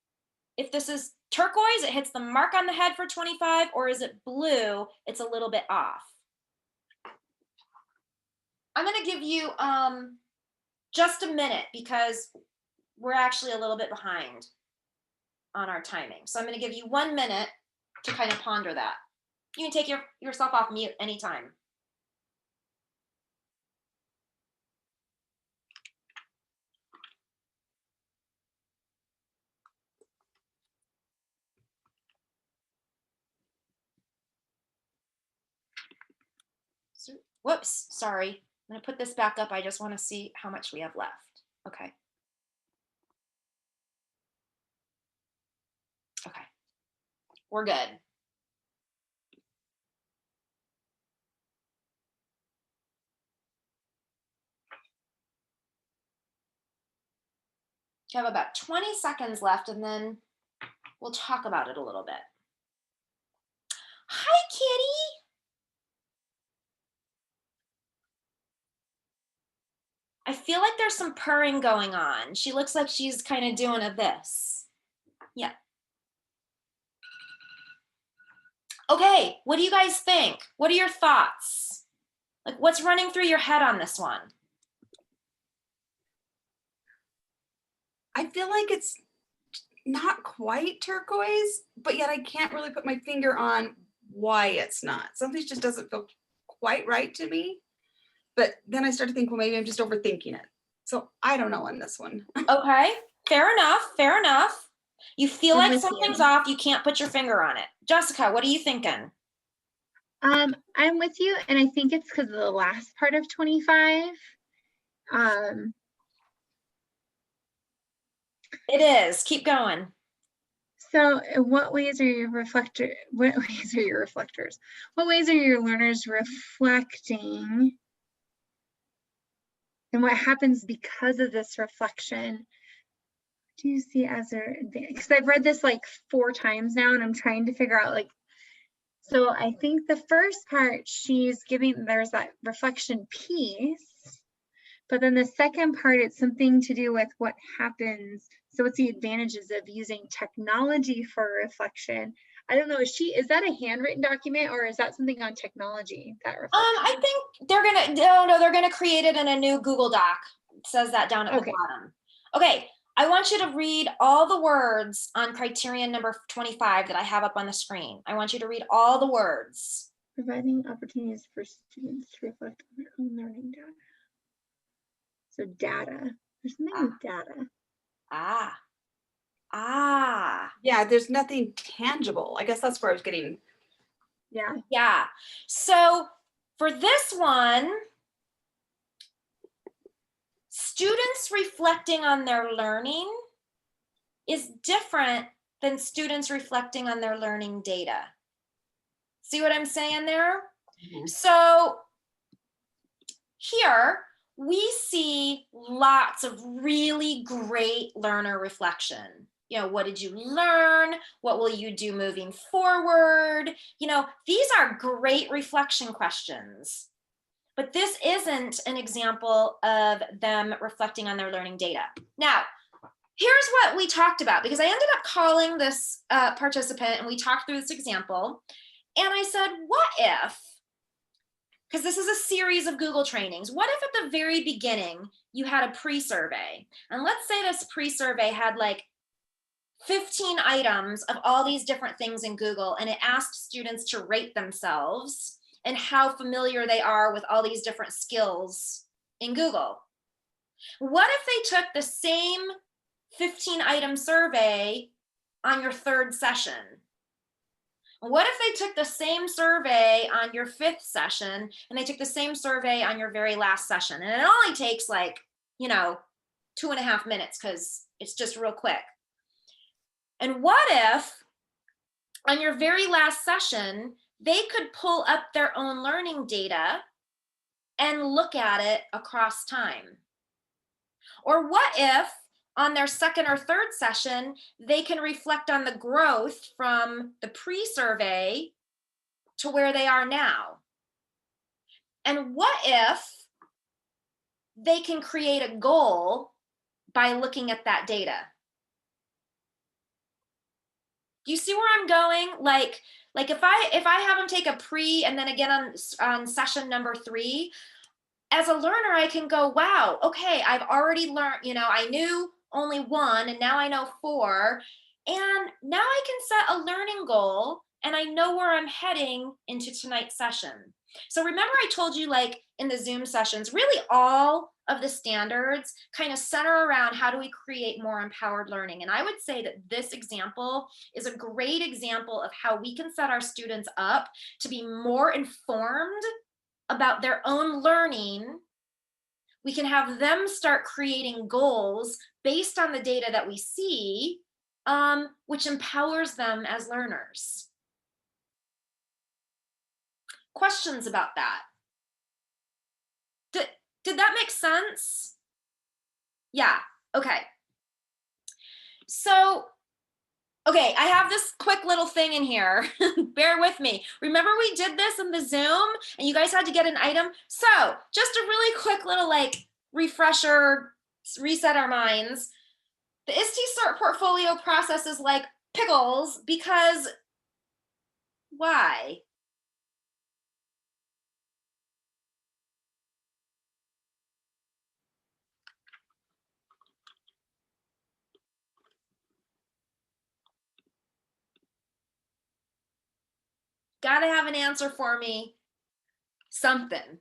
if this is turquoise, it hits the mark on the head for 25, or is it blue, it's a little bit off. I'm gonna give you just a minute because we're actually a little bit behind on our timing. So I'm gonna give you 1 minute to kind of ponder that. You can take yourself off mute anytime. Whoops, sorry. I'm gonna put this back up. I just wanna see how much we have left. Okay. Okay, we're good. We have about 20 seconds left and then we'll talk about it a little bit. Hi, kitty. I feel like there's some purring going on. She looks like she's kind of doing a this. Yeah. Okay, what do you guys think? What are your thoughts? Like, what's running through your head on this one? I feel like it's not quite turquoise, but yet I can't really put my finger on why it's not. Something just doesn't feel quite right to me. But then I started to think, well, maybe I'm just overthinking it. So I don't know on this one. Okay, fair enough, fair enough. You feel I'm like with something's you. off, you can't put your finger on it. Jessica, what are you thinking? I'm with you, and I think it's because of the last part of 25. It is, keep going. So in what ways are your reflectors? What ways are your learners reflecting? And what happens because of this reflection? Do you see as their advantage? Because I've read this like 4 times now, and I'm trying to figure out like, so I think the first part she's giving, there's that reflection piece, but then the second part, it's something to do with what happens. So what's the advantages of using technology for reflection? I don't know, is that a handwritten document or is that something on technology, that reflection? I think they're gonna create it in a new Google Doc. It says that down at the bottom. Okay, I want you to read all the words on criterion number 25 that I have up on the screen. I want you to read all the words. Providing opportunities for students to reflect on their own learning data. So data, there's something with data. Yeah, there's nothing tangible. I guess that's where I was getting. Yeah. So for this one, students reflecting on their learning is different than students reflecting on their learning data. See what I'm saying there? Mm-hmm. So here we see lots of really great learner reflection. You know, what did you learn? What will you do moving forward? You know, these are great reflection questions. But this isn't an example of them reflecting on their learning data. Now, here's what we talked about, because I ended up calling this participant and we talked through this example. And I said, what if because this is a series of Google trainings. What if at the very beginning you had a pre-survey? And let's say this pre-survey had like 15 items of all these different things in Google, and it asked students to rate themselves and how familiar they are with all these different skills in Google. What if they took the same 15 item survey on your third session? What if they took the same survey on your fifth session and they took the same survey on your very last session? And it only takes like, 2.5 minutes because it's just real quick. And what if on your very last session, they could pull up their own learning data and look at it across time? Or what if on their second or third session, they can reflect on the growth from the pre-survey to where they are now? And what if they can create a goal by looking at that data? Do you see where I'm going? Like if I have them take a pre and then again on session number 3, as a learner, I can go, wow, okay, I've already learned, I knew only 1 and now I know 4. And now I can set a learning goal and I know where I'm heading into tonight's session. So remember I told you, like in the Zoom sessions, really all of the standards kind of center around how do we create more empowered learning. And I would say that this example is a great example of how we can set our students up to be more informed about their own learning. We can have them start creating goals based on the data that we see, which empowers them as learners. Questions about that? Did that make sense? Yeah, okay. So, okay, I have this quick little thing in here. Bear with me. Remember we did this in the Zoom and you guys had to get an item? So just a really quick little refresher, reset our minds. The ISTE CERT portfolio process is like pickles because why? Gotta have an answer for me. Something.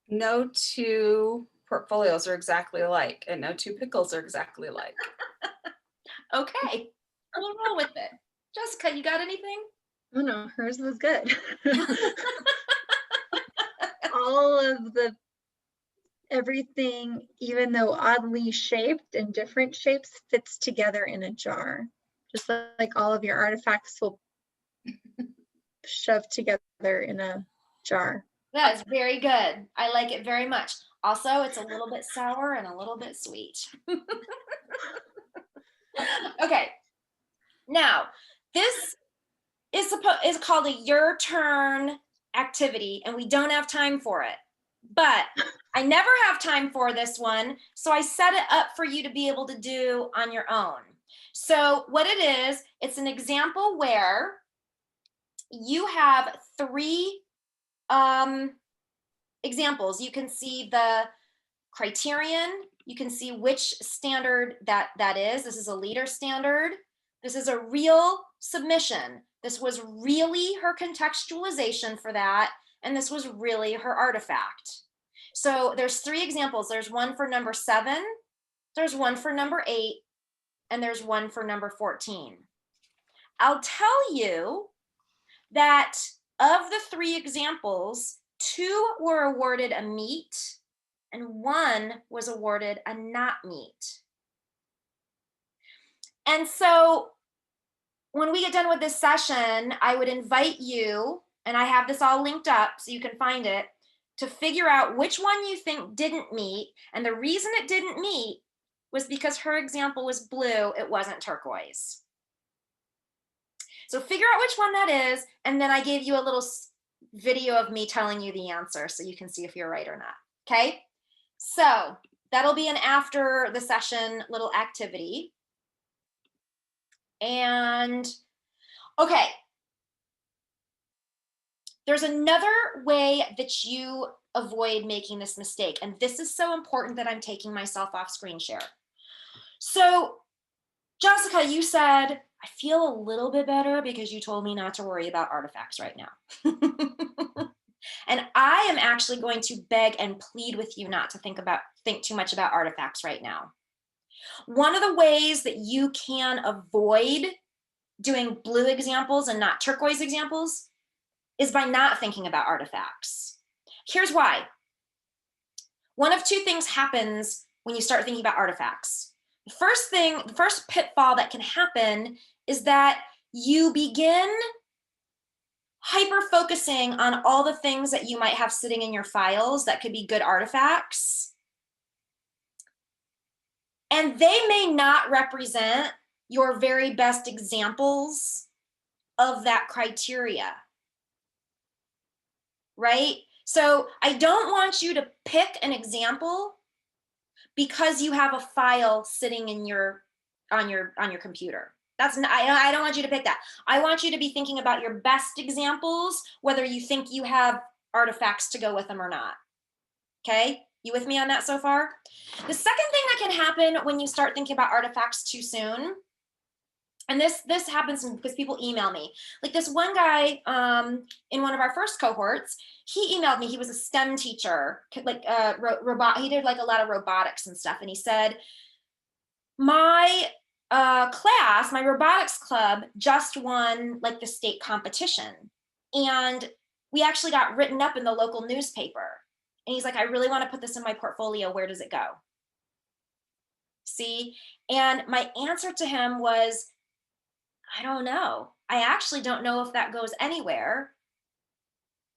No 2 portfolios are exactly alike, and no 2 pickles are exactly alike. Okay, we'll roll with it. Jessica, you got anything? Oh no, hers was good. All of everything, even though oddly shaped and different shapes, fits together in a jar. Just like all of your artifacts will shove together in a jar. That's very good. I like it very much. Also, it's a little bit sour and a little bit sweet. Okay. Now, this is called a Your Turn activity, and we don't have time for it. But I never have time for this one, so I set it up for you to be able to do on your own. So what it is, it's an example where you have 3 examples. You can see the criterion, you can see which standard that is. This is a leader standard. This is a real submission. This was really her contextualization for that, and this was really her artifact. So there's 3 examples. There's one for number 7, there's one for number 8, and there's one for number 14. I'll tell you that of the 3 examples, 2 were awarded a meet and 1 was awarded a not meet. And so when we get done with this session, I would invite you, and I have this all linked up so you can find it, to figure out which one you think didn't meet. And the reason it didn't meet was because her example was blue, it wasn't turquoise. So figure out which one that is, and then I gave you a little video of me telling you the answer so you can see if you're right or not, okay? So that'll be an after the session little activity. And okay, there's another way that you avoid making this mistake. And this is so important that I'm taking myself off screen share. So Jessica, you said, I feel a little bit better because you told me not to worry about artifacts right now. And I am actually going to beg and plead with you not to think too much about artifacts right now. One of the ways that you can avoid doing blue examples and not turquoise examples is by not thinking about artifacts. Here's why. One of two things happens when you start thinking about artifacts. The first pitfall that can happen is that you begin hyper-focusing on all the things that you might have sitting in your files that could be good artifacts. And they may not represent your very best examples of that criteria, right? So I don't want you to pick an example because you have a file sitting in on your computer. That's not, I don't want you to pick that. I want you to be thinking about your best examples, whether you think you have artifacts to go with them or not. Okay, you with me on that so far? The second thing that can happen when you start thinking about artifacts too soon, and this happens because people email me. Like this one guy in one of our first cohorts, he emailed me. He was a STEM teacher, like he did like a lot of robotics and stuff. And he said, my class, my robotics club just won like the state competition. And we actually got written up in the local newspaper. And he's like, I really want to put this in my portfolio. Where does it go? See? And my answer to him was, I don't know. I actually don't know if that goes anywhere.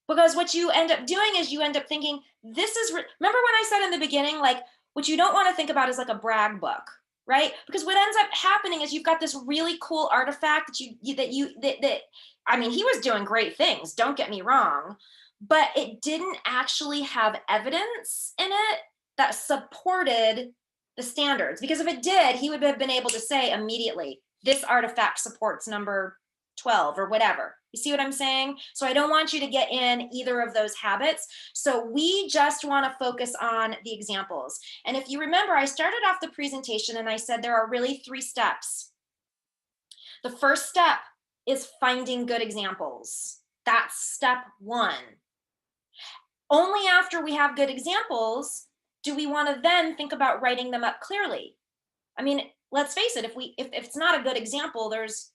Because what you end up doing is you end up thinking, this is, remember when I said in the beginning, like what you don't want to think about is like a brag book, right? Because what ends up happening is you've got this really cool artifact that I mean, he was doing great things, don't get me wrong, but it didn't actually have evidence in it that supported the standards. Because if it did, he would have been able to say immediately, this artifact supports number 12 or whatever. You see what I'm saying? So I don't want you to get in either of those habits. So we just want to focus on the examples. And if you remember, I started off the presentation and I said there are really 3 steps. The first step is finding good examples. That's step 1. Only after we have good examples do we want to then think about writing them up clearly. I mean, let's face it, if it's not a good example, there's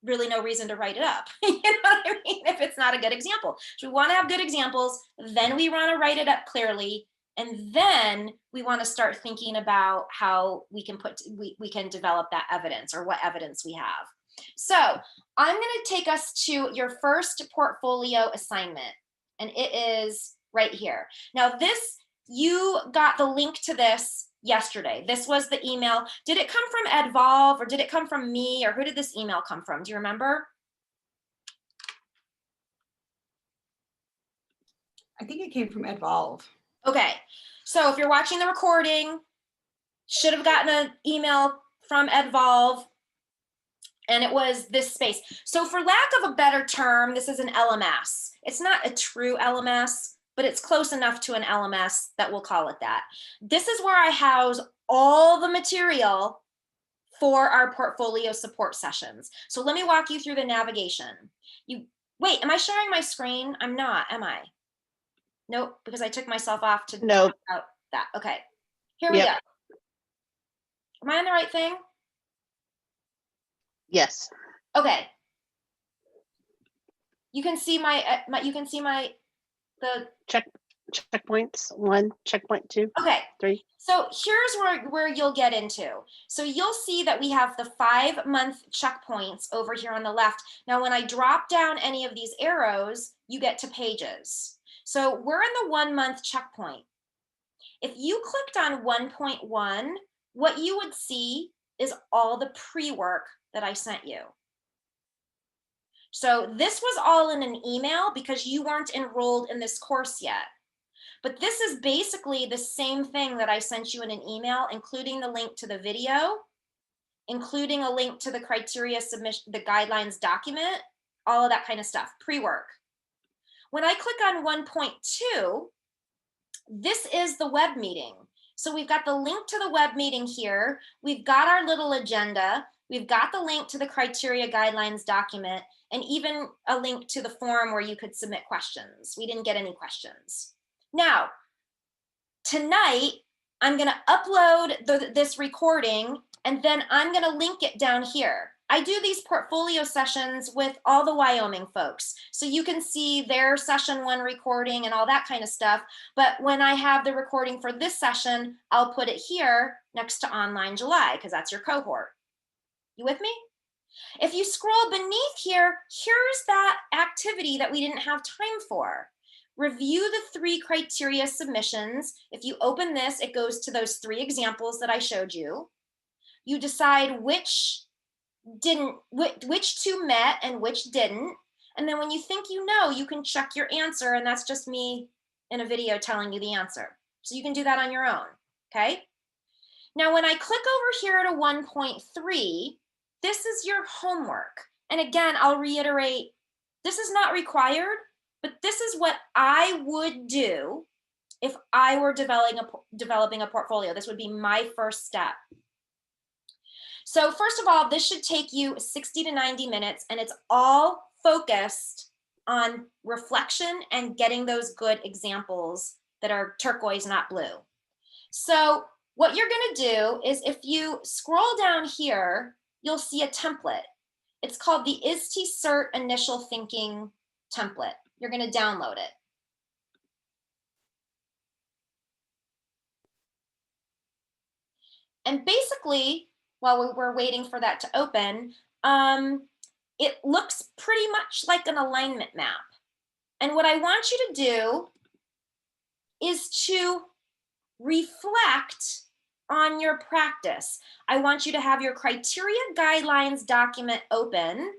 really no reason to write it up. You know what I mean? If it's not a good example. So we want to have good examples, then we want to write it up clearly, and then we want to start thinking about how we can develop that evidence or what evidence we have. So I'm going to take us to your first portfolio assignment, and it is right here. Now you got the link to this yesterday. This was the email. Did it come from Edvolve or did it come from me, or who did this email come from? Do you remember? I think it came from Edvolve. Okay, so if you're watching the recording, should have gotten an email from Edvolve, and it was this space. So for lack of a better term, this is an LMS. It's not a true LMS, but it's close enough to an LMS that we'll call it that. This is where I house all the material for our portfolio support sessions. So let me walk you through the navigation. Wait, am I sharing my screen? I'm not, am I? Nope, because I took myself off to Nope. talk about that. Okay, here we go. Am I on the right thing? Yes. Okay. You can see the Checkpoints. 1, checkpoint 2, okay. 3. So here's where you'll get into. So you'll see that we have the 5-month checkpoints over here on the left. Now, when I drop down any of these arrows, you get to pages. So we're in the 1-month checkpoint. If you clicked on 1.1, what you would see is all the pre-work that I sent you. So this was all in an email because you weren't enrolled in this course yet. But this is basically the same thing that I sent you in an email, including the link to the video, including a link to the criteria submission, the guidelines document, all of that kind of stuff, pre-work. When I click on 1.2, this is the web meeting. So we've got the link to the web meeting here. We've got our little agenda. We've got the link to the criteria guidelines document, and even a link to the form where you could submit questions. We didn't get any questions. Now, tonight, I'm gonna upload this recording, and then I'm gonna link it down here. I do these portfolio sessions with all the Wyoming folks, so you can see their session 1 recording and all that kind of stuff. But when I have the recording for this session, I'll put it here next to Online July, because that's your cohort. You with me? If you scroll beneath here, here's that activity that we didn't have time for. Review the 3 criteria submissions. If you open this, it goes to those 3 examples that I showed you. You decide which 2 met and which didn't. And then when you think you know, you can check your answer, and that's just me in a video telling you the answer. So you can do that on your own, okay? Now, when I click over here to 1.3, this is your homework. And again, I'll reiterate, this is not required, but this is what I would do if I were developing a portfolio. This would be my first step. So first of all, this should take you 60 to 90 minutes, and it's all focused on reflection and getting those good examples that are turquoise, not blue. So what you're gonna do is, if you scroll down here, you'll see a template. It's called the ISTE Cert Initial Thinking template. You're gonna download it. And basically, while we're waiting for that to open, it looks pretty much like an alignment map. And what I want you to do is to reflect on your practice. I want you to have your criteria guidelines document open,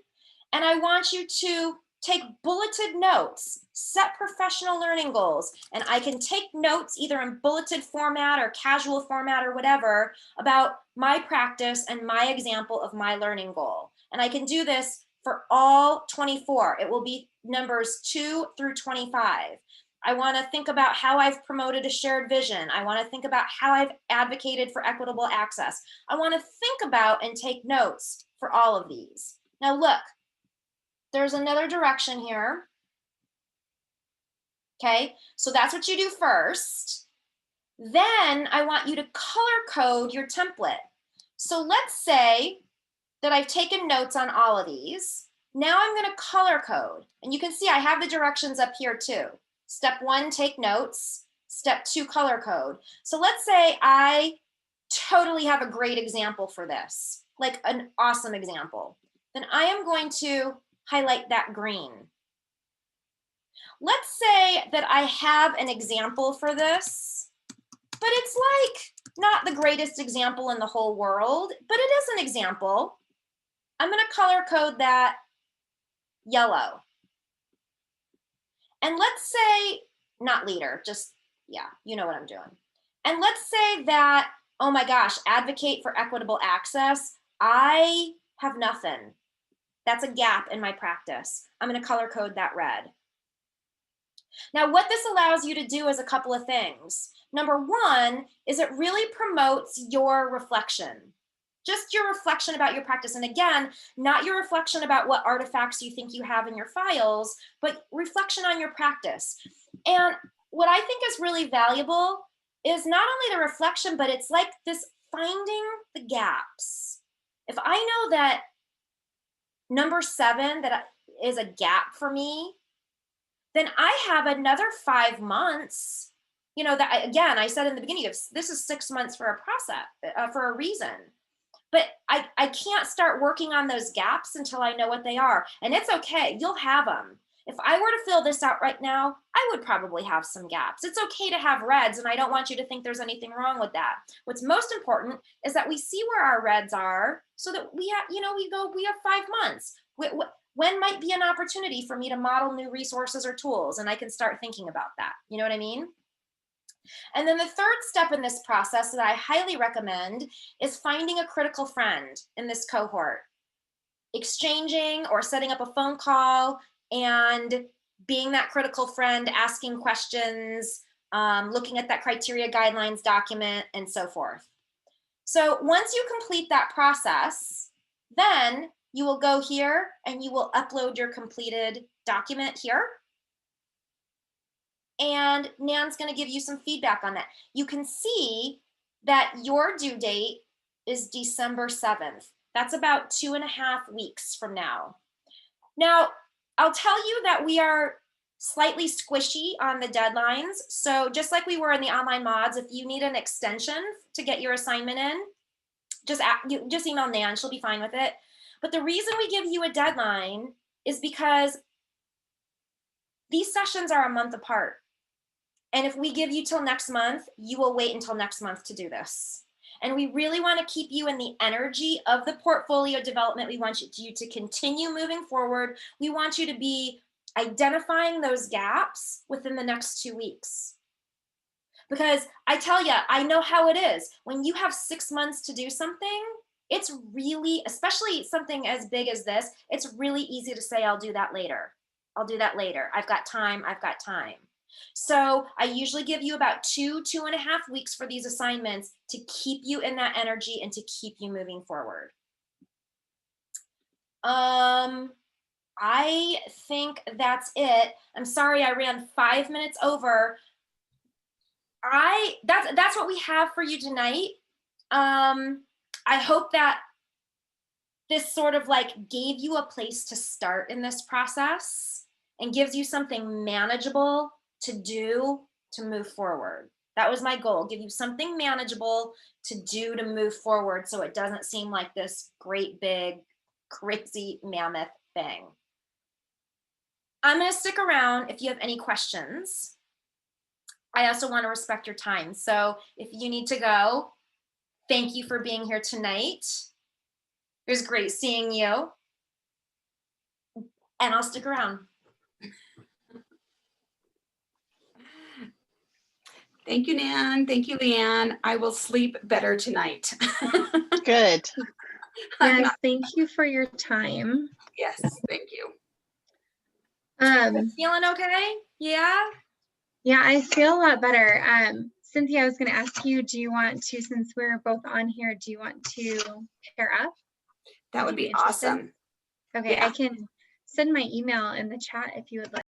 and I want you to take bulleted notes, set professional learning goals, and I can take notes either in bulleted format or casual format or whatever about my practice and my example of my learning goal. And I can do this for all 24. It will be numbers 2 through 25. I want to think about how I've promoted a shared vision. I want to think about how I've advocated for equitable access. I want to think about and take notes for all of these. Now look, there's another direction here. Okay, so that's what you do first. Then I want you to color code your template. So let's say that I've taken notes on all of these. Now I'm going to color code. And you can see I have the directions up here too. Step 1, take notes. Step 2, color code. So let's say I totally have a great example for this, like an awesome example. Then I am going to highlight that green. Let's say that I have an example for this, but it's like not the greatest example in the whole world, but it is an example. I'm going to color code that yellow. And let's say, not leader, just, yeah, you know what I'm doing. And let's say that, oh my gosh, advocate for equitable access. I have nothing. That's a gap in my practice. I'm going to color code that red. Now, what this allows you to do is a couple of things. Number 1 is it really promotes your reflection. Just your reflection about your practice. And again, not your reflection about what artifacts you think you have in your files, but reflection on your practice. And what I think is really valuable is not only the reflection, but it's like this finding the gaps. If I know that number 7 that is a gap for me, then I have another 5 months. You know, that again, I said in the beginning, this is 6 months for a process, for a reason. But I can't start working on those gaps until I know what they are. And it's okay, you'll have them. If I were to fill this out right now, I would probably have some gaps. It's okay to have reds, and I don't want you to think there's anything wrong with that. What's most important is that we see where our reds are so that we have, you know, we have 5 months. When might be an opportunity for me to model new resources or tools, and I can start thinking about that. You know what I mean? And then the third step in this process that I highly recommend is finding a critical friend in this cohort, exchanging or setting up a phone call and being that critical friend, asking questions, looking at that criteria guidelines document, and so forth. So once you complete that process, then you will go here and you will upload your completed document here. And Nan's going to give you some feedback on that. You can see that your due date is December 7th. That's about 2.5 weeks from now. Now, I'll tell you that we are slightly squishy on the deadlines. So just like we were in the online mods, if you need an extension to get your assignment in, just email Nan, she'll be fine with it. But the reason we give you a deadline is because these sessions are a month apart. And if we give you till next month, you will wait until next month to do this. And we really want to keep you in the energy of the portfolio development. We want you to continue moving forward. We want you to be identifying those gaps within the next 2 weeks. Because I tell you, I know how it is. When you have 6 months to do something, it's really, especially something as big as this, it's really easy to say, I'll do that later. I'll do that later. I've got time. I've got time. So I usually give you about 2.5 weeks for these assignments to keep you in that energy and to keep you moving forward. I think that's it. I'm sorry I ran 5 minutes over. That's what we have for you tonight. I hope that this sort of like gave you a place to start in this process and gives you something manageable to do to move forward. That was my goal, give you something manageable to do to move forward so it doesn't seem like this great big crazy mammoth thing. I'm going to stick around if you have any questions. I also want to respect your time. So if you need to go, thank you for being here tonight. It was great seeing you. And I'll stick around. Thank you, Nan. Thank you, Leanne. I will sleep better tonight. Good. Yes, thank you for your time. Yes, thank you. Feeling okay? Yeah? Yeah, I feel a lot better. Cynthia, I was going to ask you, do you want to, since we're both on here, do you want to pair up? That would Would you be be interested? awesome. Okay, Yeah. I can send my email in the chat if you would like.